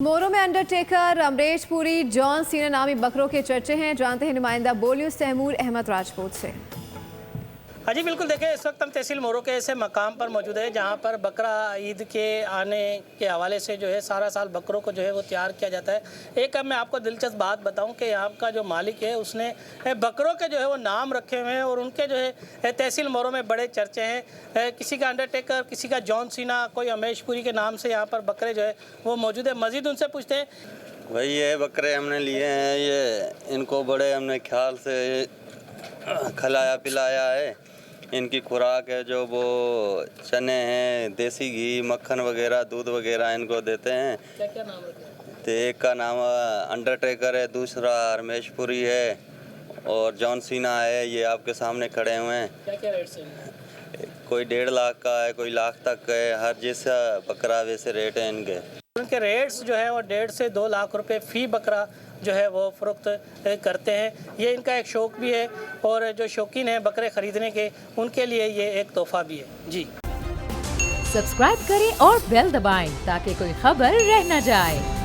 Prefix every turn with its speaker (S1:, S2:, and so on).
S1: मोरों में Undertaker, Amrish Puri, John Cena नामी बकरों के चर्चे हैं। जानते हैं नुमाइंदा बोलीवुड तैमूर अहमद राजपूत से।
S2: हाँ जी बिल्कुल, देखिए इस वक्त हम तहसील मोरो के ऐसे मकाम पर मौजूद है जहाँ पर बकरा ईद के आने के हवाले से जो है सारा साल बकरों को जो है वो तैयार किया जाता है। एक अब मैं आपको दिलचस्प बात बताऊं कि यहाँ का जो मालिक है उसने बकरों के जो है वो नाम रखे हुए हैं और उनके जो है तहसील मोरो में बड़े चर्चे हैं। किसी का अंडरटेकर, किसी का जॉन सीना, कोई अमरीश पुरी के नाम से यहाँ पर बकरे जो है वो मौजूद है। मज़ीद उनसे पूछते हैं।
S3: भाई ये बकरे हमने लिए हैं, ये इनको बड़े हमने ख्याल से खिलाया पिलाया है। इनकी खुराक है जो वो चने हैं, देसी घी, मक्खन वगैरह, दूध वगैरह इनको देते हैं।
S2: क्या क्या नाम रखे हैं?
S3: तो एक का नाम अंडरटेकर है, दूसरा रमेश पुरी है और जॉन सीना है। ये आपके सामने खड़े हुए हैं।
S2: क्या क्या रेट से?
S3: कोई 1.5 लाख का है, कोई लाख तक है। हर जैसा बकरा वैसे रेट है इनके।
S2: उनके रेट्स जो है वो 1.5 से 2 लाख रुपए फ़ी बकरा जो है वो फ़रोख्त करते हैं। ये इनका एक शौक़ भी है और जो शौकीन हैं बकरे ख़रीदने के उनके लिए ये एक तोहफ़ा भी है। जी
S4: सब्सक्राइब करें और बेल दबाएं ताकि कोई खबर रह न जाए।